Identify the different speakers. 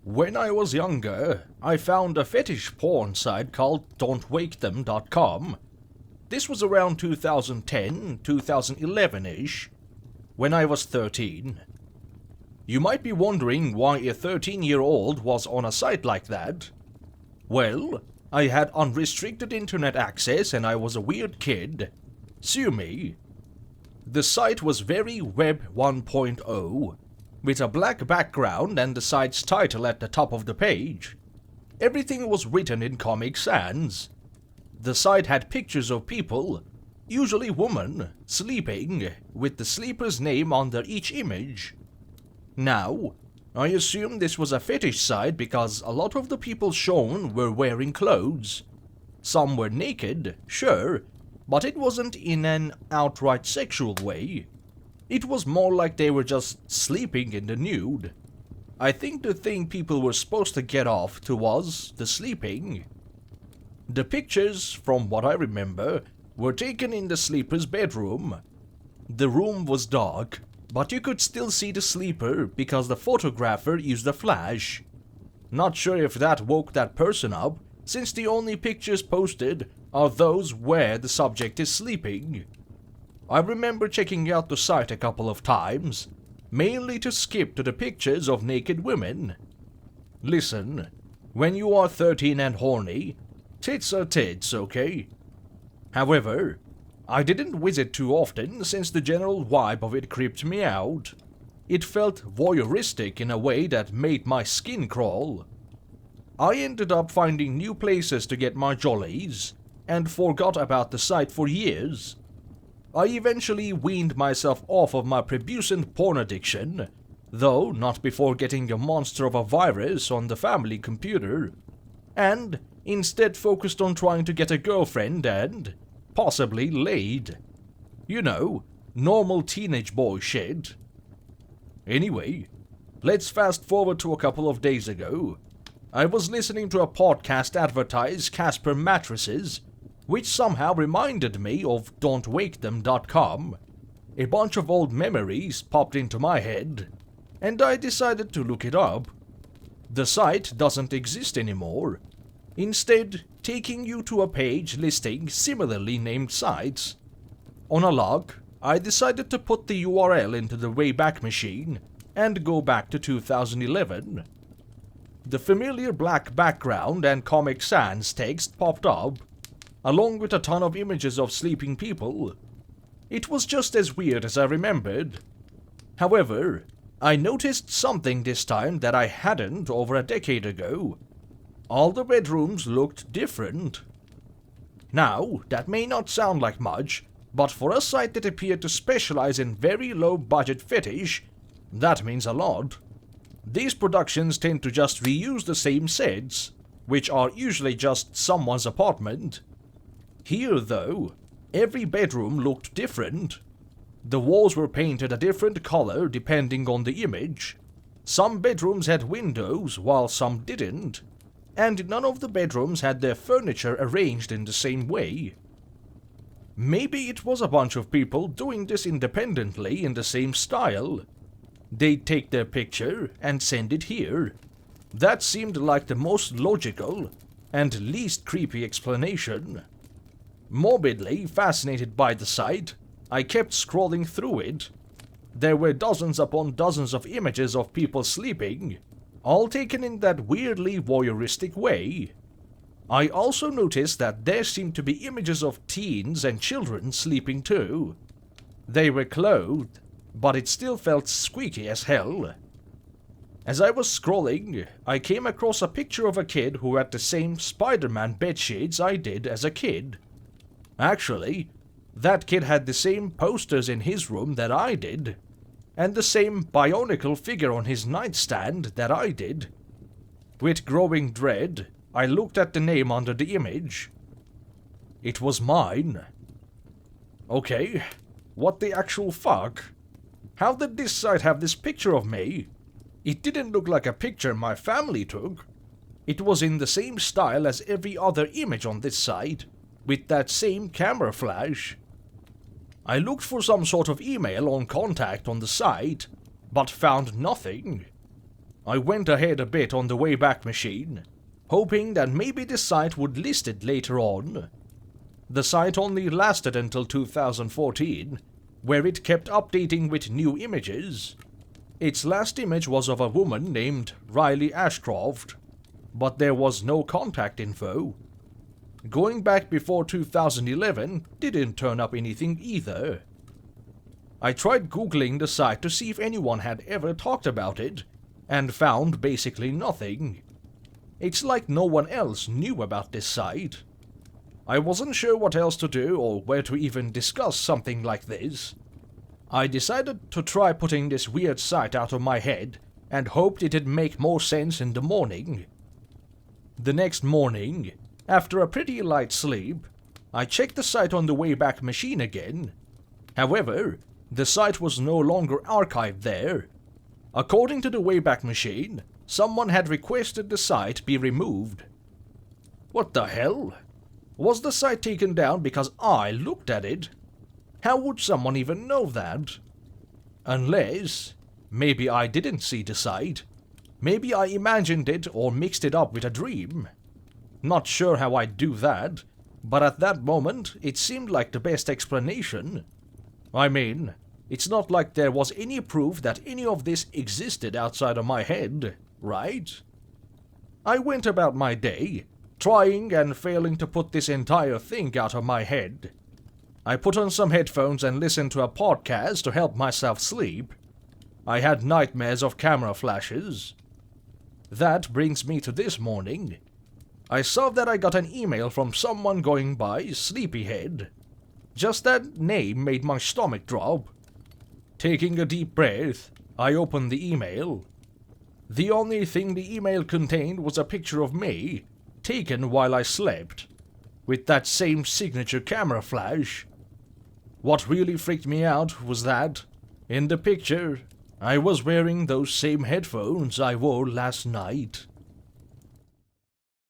Speaker 1: When I was younger, I found a fetish porn site called don'twakethem.com. This was around 2010, 2011-ish, when I was 13. You might be wondering why a 13-year-old was on a site like that. Well, I had unrestricted internet access and I was a weird kid. Sue me. The site was very Web 1.0, with a black background and the site's title at the top of the page. Everything was written in Comic Sans. The site had pictures of people, usually women, sleeping, with the sleeper's name under each image. Now, I assume this was a fetish site because a lot of the people shown were wearing clothes. Some were naked, sure, but it wasn't in an outright sexual way. It was more like they were just sleeping in the nude. I think the thing people were supposed to get off to was the sleeping. The pictures, from what I remember, were taken in the sleeper's bedroom. The room was dark, but you could still see the sleeper because the photographer used a flash. Not sure if that woke that person up, since the only pictures posted are those where the subject is sleeping. I remember checking out the site a couple of times, mainly to skip to the pictures of naked women. Listen, when you are 13 and horny, tits are tits, okay? However, I didn't visit too often since the general vibe of it creeped me out. It felt voyeuristic in a way that made my skin crawl. I ended up finding new places to get my jollies, and forgot about the site for years. I eventually weaned myself off of my prebusant porn addiction, though not before getting a monster of a virus on the family computer, and instead focused on trying to get a girlfriend and possibly laid. You know, normal teenage boy shit. Anyway, let's fast forward to a couple of days ago. I was listening to a podcast advertise Casper mattresses, which somehow reminded me of don'twakethem.com. A bunch of old memories popped into my head, and I decided to look it up. The site doesn't exist anymore, instead taking you to a page listing similarly named sites. On a log, I decided to put the URL into the Wayback Machine and go back to 2011. The familiar black background and Comic Sans text popped up, along with a ton of images of sleeping people. It was just as weird as I remembered. However, I noticed something this time that I hadn't over a decade ago. All the bedrooms looked different. Now, that may not sound like much, but for a site that appeared to specialize in very low-budget fetish, that means a lot. These productions tend to just reuse the same sets, which are usually just someone's apartment. Here, though, every bedroom looked different. The walls were painted a different color depending on the image. Some bedrooms had windows while some didn't, and none of the bedrooms had their furniture arranged in the same way. Maybe it was a bunch of people doing this independently in the same style. They'd take their picture and send it here. That seemed like the most logical and least creepy explanation. Morbidly fascinated by the site, I kept scrolling through it. There were dozens upon dozens of images of people sleeping, all taken in that weirdly voyeuristic way. I also noticed that there seemed to be images of teens and children sleeping too. They were clothed, but it still felt squeaky as hell. As I was scrolling, I came across a picture of a kid who had the same Spider-Man bedsheets I did as a kid. Actually, that kid had the same posters in his room that I did, and the same bionicle figure on his nightstand that I did. With growing dread, I looked at the name under the image. It was mine. Okay, what the actual fuck? How did this site have this picture of me? It didn't look like a picture my family took. It was in the same style as every other image on this site, with that same camera flash. I looked for some sort of email on contact on the site, but found nothing. I went ahead a bit on the Wayback Machine, hoping that maybe the site would list it later on. The site only lasted until 2014, where it kept updating with new images. Its last image was of a woman named Riley Ashcroft, but there was no contact info. Going back before 2011 didn't turn up anything either. I tried googling the site to see if anyone had ever talked about it, and found basically nothing. It's like no one else knew about this site. I wasn't sure what else to do or where to even discuss something like this. I decided to try putting this weird site out of my head and hoped it'd make more sense in the morning. The next morning, after a pretty light sleep, I checked the site on the Wayback Machine again. However, the site was no longer archived there. According to the Wayback Machine, someone had requested the site be removed. What the hell? Was the site taken down because I looked at it? How would someone even know that? Unless, maybe I didn't see the site. Maybe I imagined it or mixed it up with a dream. Not sure how I'd do that, but at that moment it seemed like the best explanation. I mean, it's not like there was any proof that any of this existed outside of my head, right? I went about my day, trying and failing to put this entire thing out of my head. I put on some headphones and listened to a podcast to help myself sleep. I had nightmares of camera flashes. That brings me to this morning. I saw that I got an email from someone going by Sleepyhead. Just that name made my stomach drop. Taking a deep breath, I opened the email. The only thing the email contained was a picture of me, taken while I slept, with that same signature camera flash. What really freaked me out was that, in the picture, I was wearing those same headphones I wore last night.